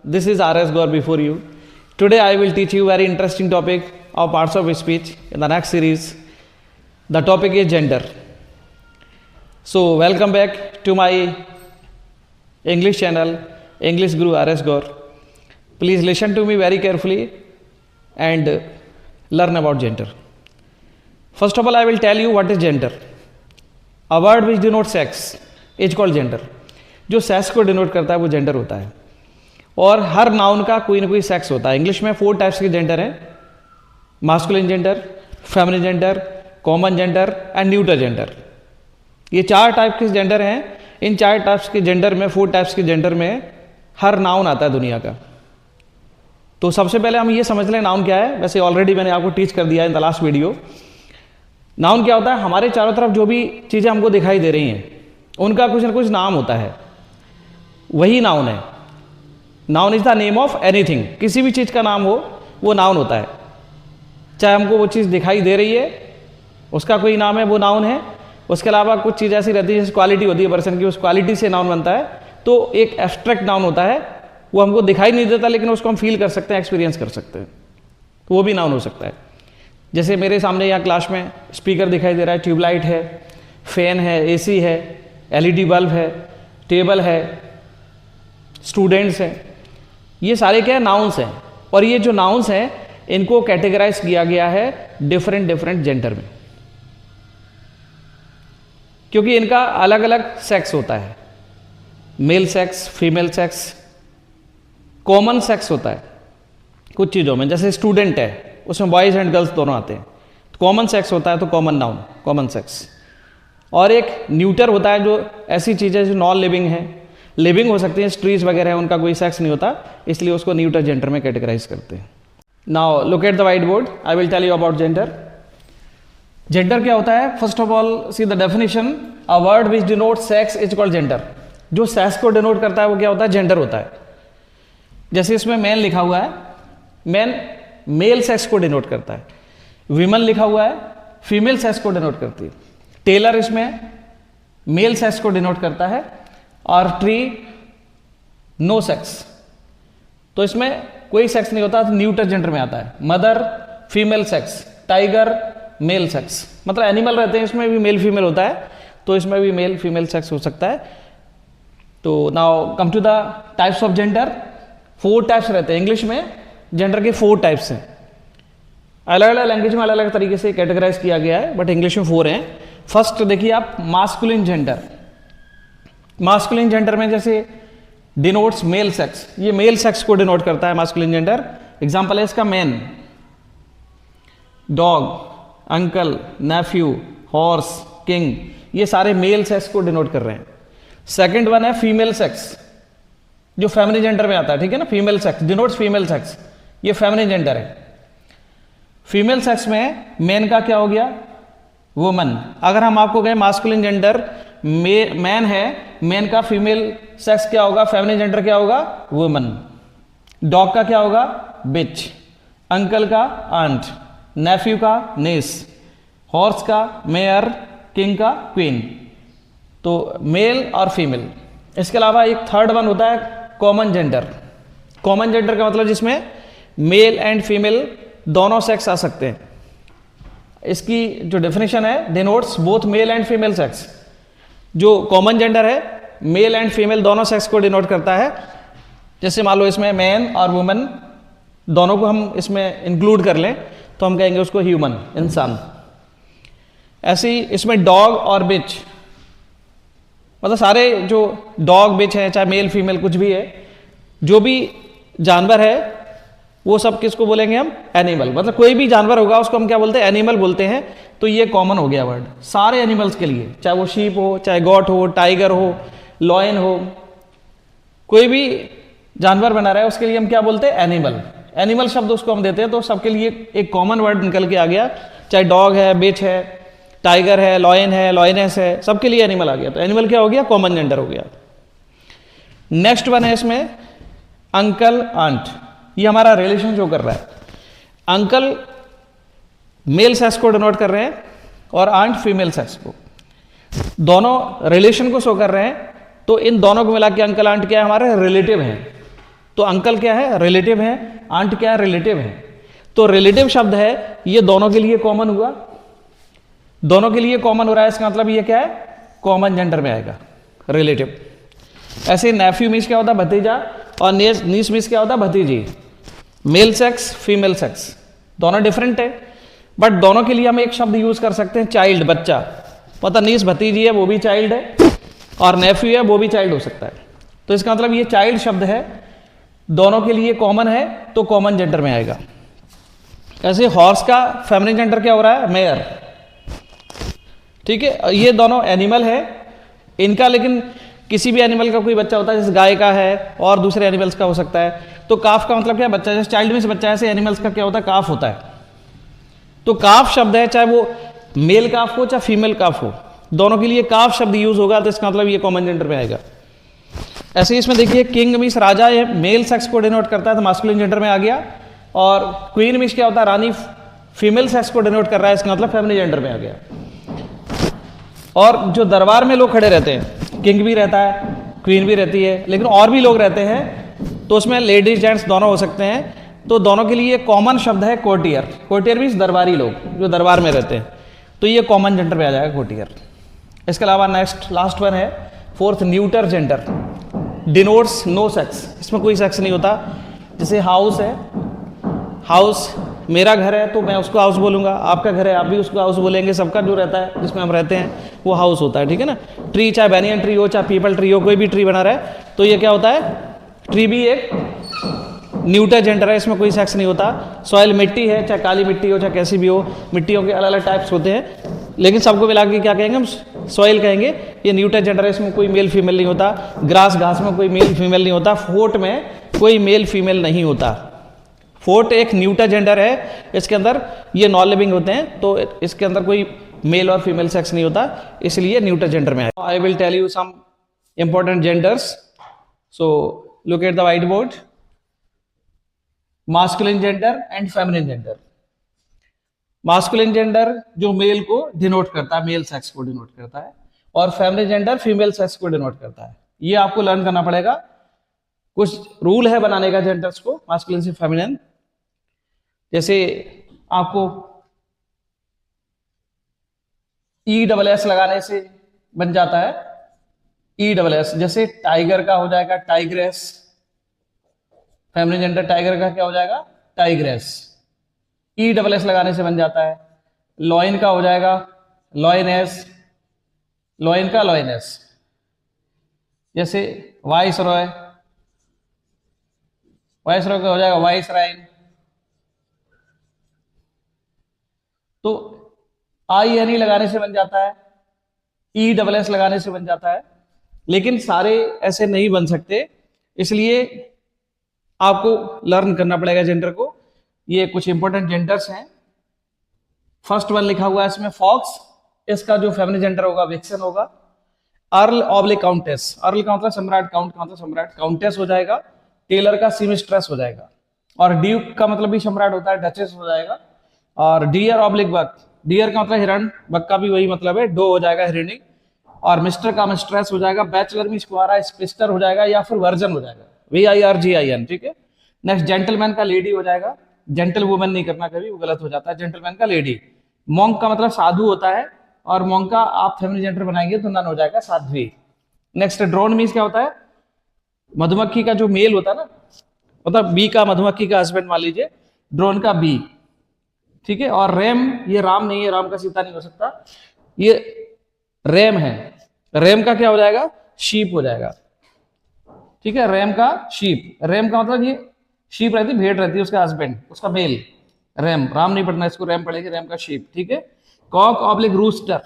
This is R.S. Gaur before you. Today I will teach you very interesting topic of parts of speech in the next series. The topic is gender. So welcome back to my English channel, English Guru R.S. Gaur. Please listen to me very carefully and learn about gender. First of all, I will tell you what is gender. A word which denotes sex is called gender. जो sex को denote करता है वो gender होता है. और हर noun का कोई ना कोई सेक्स होता है. इंग्लिश में 4 टाइप्स के जेंडर हैं: masculine gender, feminine gender, common gender and neuter gender. ये 4 टाइप के जेंडर हैं. इन 4 टाइप्स के जेंडर में, 4 टाइप्स के जेंडर में हर नाउन आता है दुनिया का. तो सबसे पहले हम ये समझ लें नाउन क्या है. वैसे ऑलरेडी मैंने आपको टीच कर दिया है in the last video. Noun क्या होता है? हमारे चारों तरफ जो भी चीज़ें हमको दिखाई दे रही हैं उनका कुछ ना कुछ नाम होता है, वही नाउन है. Noun is the name of anything. किसी भी चीज़ का नाम हो वो नाउन होता है. चाहे हमको वो चीज़ दिखाई दे रही है उसका कोई नाम है, वो नाउन है. उसके अलावा कुछ चीज़ ऐसी रहती है जैसे क्वालिटी होती है पर्सन की, उस क्वालिटी से नाउन बनता है. तो एक एब्स्ट्रैक्ट नाउन होता है, वो हमको दिखाई नहीं देता लेकिन उसको हम फील कर सकते हैं, एक्सपीरियंस कर सकते हैं, तो वो भी नाउन हो सकता है. जैसे मेरे सामने यहाँ क्लास में स्पीकर दिखाई दे रहा है, ट्यूबलाइट है, फैन है, एसी है, एलईडी बल्ब है, टेबल है, स्टूडेंट्स हैं. ये सारे क्या है? नाउन्स हैं. और ये जो नाउन्स हैं इनको कैटेगराइज किया गया है डिफरेंट डिफरेंट जेंडर में, क्योंकि इनका अलग अलग सेक्स होता है. Male sex, female sex, common sex होता है कुछ चीज़ों में. जैसे स्टूडेंट है उसमें बॉयज़ एंड गर्ल्स दोनों आते हैं. कॉमन सेक्स होता है तो कॉमन नाउन, कॉमन सेक्स. और एक न्यूटर होता है जो ऐसी चीज़ें जो नॉन लिविंग है, लिविंग हो सकती हैं, ट्रीज वगैरह है, उनका कोई सेक्स नहीं होता, इसलिए उसको न्यूटर जेंडर में कैटेगराइज करते हैं. Now look at the whiteboard. I will tell you about gender. Gender क्या होता है? First of all see the definition. A word which denote sex is called gender. जो सेक्स को denote करता है वो क्या होता है? जेंडर होता है. जैसे इसमें मैन लिखा हुआ है, मैन मेल सेक्स को डिनोट करता है. वीमन लिखा हुआ है, फीमेल सेक्स को डिनोट करती है. टेलर इसमें मेल सेक्स को डिनोट करता है. और ट्री नो सेक्स, तो इसमें कोई सेक्स नहीं होता, तो न्यूटर जेंडर में आता है. Mother female sex, tiger male sex, मतलब एनिमल रहते हैं इसमें भी मेल फीमेल होता है, तो इसमें भी मेल फीमेल सेक्स हो सकता है. तो now come to the types of gender. 4 types रहते हैं. इंग्लिश में जेंडर के 4 टाइप्स हैं. अलग अलग लैंग्वेज में अलग अलग तरीके से कैटेगराइज किया गया है, बट इंग्लिश में 4 हैं. फर्स्ट देखिए आप, मास्कुलिन जेंडर. मास्कुलिन जेंडर में जैसे डिनोट्स मेल सेक्स, ये मेल सेक्स को डिनोट करता है मास्कुलिन जेंडर. एग्जांपल है इसका man, dog, uncle, nephew, horse, king, ये सारे मेल सेक्स को डिनोट कर रहे हैं. सेकंड वन है फीमेल सेक्स, जो फेमिनिन जेंडर में आता है. ठीक है ना, female sex denotes female sex, ये फेमिनिन जेंडर है. फीमेल सेक्स में मैन का क्या हो गया? वुमन. अगर हम आपको कहें मास्कुलिन जेंडर मैन है, मैन का फीमेल सेक्स क्या होगा? फेमिनिन जेंडर क्या होगा? वुमन. डॉग का क्या होगा? बिच. अंकल का आंट. नेफ्यू का नेस. हॉर्स का मेयर. किंग का क्वीन. तो मेल और फीमेल. इसके अलावा एक थर्ड वन होता है कॉमन जेंडर. कॉमन जेंडर का मतलब जिसमें मेल एंड फीमेल दोनों सेक्स आ सकते हैं. इसकी जो डेफिनेशन है, denotes both male and female sex. जो कॉमन जेंडर है मेल एंड फीमेल दोनों सेक्स को डिनोट करता है. जैसे मान लो इसमें मैन और वुमन दोनों को हम इसमें इंक्लूड कर लें तो हम कहेंगे उसको ह्यूमन, इंसान. ऐसे ही इसमें डॉग और बिच, मतलब सारे जो डॉग बिच है, चाहे मेल फीमेल कुछ भी है, जो भी जानवर है वो सब किसको बोलेंगे हम? एनिमल. मतलब कोई भी जानवर होगा उसको हम क्या बोलते हैं? एनिमल बोलते हैं. तो ये कॉमन हो गया वर्ड सारे एनिमल्स के लिए, चाहे वो शीप हो, चाहे गॉट हो, टाइगर हो, लॉयन हो, कोई भी जानवर बना रहा है उसके लिए हम क्या बोलते हैं? एनिमल. एनिमल शब्द उसको हम देते हैं, तो सबके लिए एक कॉमन वर्ड निकल के आ गया. चाहे डॉग है, बिच है, टाइगर है, लॉयन है, लॉयनेस है, सबके लिए एनिमल आ गया. तो एनिमल क्या हो गया? कॉमन जेंडर हो गया. नेक्स्ट वन है इसमें अंकल आंट. ये हमारा रिलेशन शो कर रहा है. अंकल मेल सेक्स को डिनोट कर रहे हैं और आंट फीमेल सेक्स को. दोनों रिलेशन को शो कर रहे हैं, तो इन दोनों को मिला के अंकल आंट क्या है? हमारे रिलेटिव हैं. तो अंकल क्या है, रिलेटिव है, आंट क्या है, रिलेटिव है। तो रिलेटिव शब्द है, ये दोनों के लिए कॉमन हुआ, दोनों के लिए कॉमन हो रहा है, इसका मतलब ये क्या है, कॉमन जेंडर में आएगा रिलेटिव। ऐसे नेफ्यू मीन्स क्या होता है, भतीजा, और नीस मीन्स क्या होता है, भतीजी। मेल सेक्स, फीमेल सेक्स दोनों डिफरेंट है, बट दोनों के लिए हम एक शब्द यूज कर सकते हैं, चाइल्ड, बच्चा। पता नीस भतीजी है, वो भी चाइल्ड है, और नेफ्यू है, वो भी चाइल्ड हो सकता है। तो इसका मतलब ये चाइल्ड शब्द है, दोनों के लिए कॉमन है, तो कॉमन जेंडर में आएगा। ऐसे हॉर्स का फेमिनिन जेंडर क्या हो रहा है, मेयर। ठीक है, ये दोनों एनिमल है इनका, लेकिन किसी भी एनिमल का कोई बच्चा होता है, जैसे गाय का है और दूसरे एनिमल्स का हो सकता है। तो काफ का मतलब क्या है, बच्चा। जैसे चाइल्ड में से बच्चा, ऐसे एनिमल्स का क्या होता है, काफ होता है। तो काफ शब्द है, चाहे वो मेल काफ हो चाहे फीमेल काफ हो, दोनों के लिए काफ शब्द यूज होगा, तो इसका मतलब ये कॉमन जेंडर में आएगा। ऐसे इसमें देखिए, किंग मीन्स राजा, ये मेल सेक्स को डिनोट करता है, तो मास्कुलिन जेंडर में आ गया। और क्वीन मीन्स क्या होता है, रानी, फीमेल सेक्स को डिनोट कर रहा है, इसका मतलब फेमिनिन जेंडर में आ गया। और जो दरबार में लोग खड़े रहते हैं, किंग भी रहता है, क्वीन भी रहती है, लेकिन और भी लोग रहते हैं, तो उसमें लेडीज जेंट्स दोनों हो सकते हैं। तो दोनों के लिए कॉमन शब्द है कोर्टियर। कोर्टियर मीन्स दरबारी लोग जो दरबार में रहते हैं, तो ये कॉमन जेंडर में आ जाएगा, कोर्टियर। इसके अलावा नेक्स्ट लास्ट वन है fourth, neuter gender, denotes no sex, इसमें कोई सेक्स नहीं होता। जैसे हाउस है, हाउस मेरा घर है तो मैं उसको हाउस बोलूंगा, आपका घर है आप भी उसको हाउस बोलेंगे, सबका जो रहता है जिसमें हम रहते हैं वो हाउस होता है। ठीक है ना, ट्री चाहे बैनियन ट्री हो चाहे पीपल ट्री हो, कोई भी ट्री बना रहा है, तो ये क्या होता है, ट्री भी एक न्यूटर जेंडर है, इसमें कोई सेक्स नहीं होता। सॉइल मिट्टी है, चाहे काली मिट्टी हो चाहे कैसी भी हो, मिट्टियों के अलग अलग टाइप्स होते हैं, लेकिन सबको मिला के क्या कहेंगे हम, सॉइल कहेंगे। ये न्यूटर जेंडर है, इसमें कोई मेल फीमेल नहीं होता। ग्रास घास में कोई मेल फीमेल नहीं होता। फोर्ट में कोई मेल फीमेल नहीं होता। फोर्ट एक न्यूटर जेंडर है, इसके अंदर ये नॉन लिविंग होते हैं, तो इसके अंदर कोई मेल और फीमेल सेक्स नहीं होता, इसलिए न्यूटर जेंडर में है। I will tell you some important genders, so look at the whiteboard. Masculine gender and feminine gender. Masculine gender जो मेल को डिनोट करता है, मेल सेक्स को डिनोट करता है, और फेमिनिन जेंडर फीमेल सेक्स को डिनोट करता है। ये आपको लर्न करना पड़ेगा, कुछ रूल है बनाने का जेंडर्स को, मास्कुलिन से फेमिनिन। जैसे आपको ESS लगाने से बन जाता है ESS, जैसे टाइगर का हो जाएगा टाइग्रेस, फेमिनिन जेंडर टाइगर का क्या हो जाएगा, टाइग्रेस। ESS लगाने से बन जाता है। लॉइन का हो जाएगा लॉइनेस, लॉइन का लॉइनेस। जैसे वाइस रॉय, वाइस रॉय का हो जाएगा वाइस राइन। तो INE लगाने से बन जाता है, ESS लगाने से बन जाता है, लेकिन सारे ऐसे नहीं बन सकते, इसलिए आपको लर्न करना पड़ेगा जेंडर को। ये कुछ इंपॉर्टेंट जेंडर्स हैं। फर्स्ट वन लिखा हुआ है इसमें फॉक्स, इसका जो फेमिनिन जेंडर होगा विक्सन होगा। अर्ल ऑब्लिक काउंटेस, अर्ल का मतलब सम्राट, काउंट का मतलब सम्राट, काउंटेस हो जाएगा। टेलर का सीमिस्ट्रेस हो जाएगा। और ड्यूक का मतलब भी सम्राट होता है, डचेस हो जाएगा। और डियर ऑब्लिक बक, डियर का मतलब हिरण, बक का भी वही मतलब है, डो हो जाएगा हिरणी। और मिस्टर का मिस्ट्रेस हो जाएगा। बैचलर में स्क्वारा, स्पिस्टर हो जाएगा, या फिर वर्जन हो जाएगा, VIRGIN। ठीक है। नेक्स्ट जेंटलमैन का लेडी हो जाएगा, जेंटल वुमेन नहीं करना कभी, वो गलत हो जाता है, जेंटलमैन का लेडी। मॉन्क का मतलब साधु होता है, और मॉन्क का आप फेमिनिन जेंडर बनाएंगे तो नन हो जाएगा, साध्वी। नेक्स्ट ड्रोन मीन्स क्या होता है, मधुमक्खी का जो मेल होता है ना, मतलब बी का मधुमक्खी का हस्बैंड मान लीजिए, ड्रोन का बी। ठीक है। और रैम, ये राम नहीं है, राम का सीता नहीं हो सकता, ये रैम है। रैम का क्या हो जाएगा, शीप हो जाएगा। ठीक है, रैम का शीप। रैम का मतलब ये शीप रहती है, भेड़ रहती है, उसका हस्बैंड, उसका मेल। रैम, राम नहीं पढ़ना इसको, रैम पढ़ेगी, रैम का शीप। ठीक है। कॉक ऑब्लिक रूस्टर,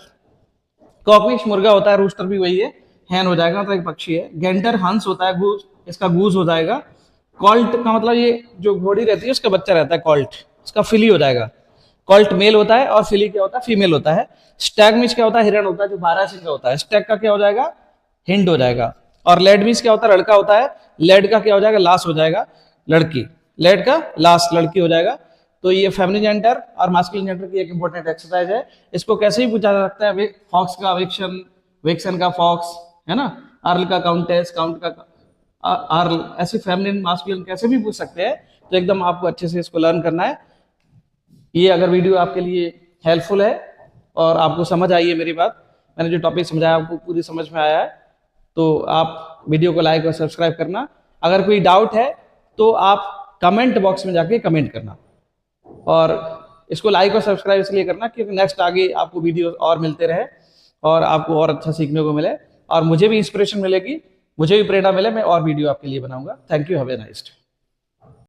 कॉक भी मुर्गा होता है, रूस्टर भी वही है, हैन हो जाएगा, मतलब एक पक्षी है। गेंटर हंस होता है, गूज, इसका गूज हो जाएगा। कॉल्ट का मतलब ये जो घोड़ी रहती है उसका बच्चा रहता है, कॉल्ट, उसका फिली हो जाएगा। कॉल्ट मेल होता है, और फिली क्या होता है, फीमेल होता है। स्टैग मीन्स क्या होता है, हिरण होता है जो 12 सिंग का होता है, स्टैग का क्या हो जाएगा, हिंड हो जाएगा। और लेड मीन्स क्या होता है, लड़का होता है, लेड का क्या हो जाएगा, लाश हो जाएगा, लड़की। लेड का लाश, लड़की हो जाएगा। तो ये फेमिनिन जेंडर और मास्कुलिन जेंडर की एक इंपॉर्टेंट एक्सरसाइज है। इसको कैसे भी पूछा जा सकता है, फॉक्स का विक्सन, विक्सन का फॉक्स, है ना, अर्ल का काउंटेस, काउंट का और ऐसे फेमिनिन मास्कुलिन कैसे भी पूछ सकते हैं, तो एकदम आपको अच्छे से इसको लर्न करना है। ये अगर वीडियो आपके लिए हेल्पफुल है और आपको समझ आई है मेरी बात, मैंने जो टॉपिक समझाया आपको पूरी समझ में आया है, तो आप वीडियो को लाइक और सब्सक्राइब करना। अगर कोई डाउट है तो आप कमेंट बॉक्स में जाके कमेंट करना, और इसको लाइक और सब्सक्राइब इसलिए करना क्योंकि नेक्स्ट आगे आपको वीडियो और मिलते रहे और आपको और अच्छा सीखने को मिले, और मुझे भी इंस्पिरेशन मिलेगी, मुझे भी प्रेरणा मिले, मैं और वीडियो आपके लिए बनाऊंगा। Thank you, have a nice day.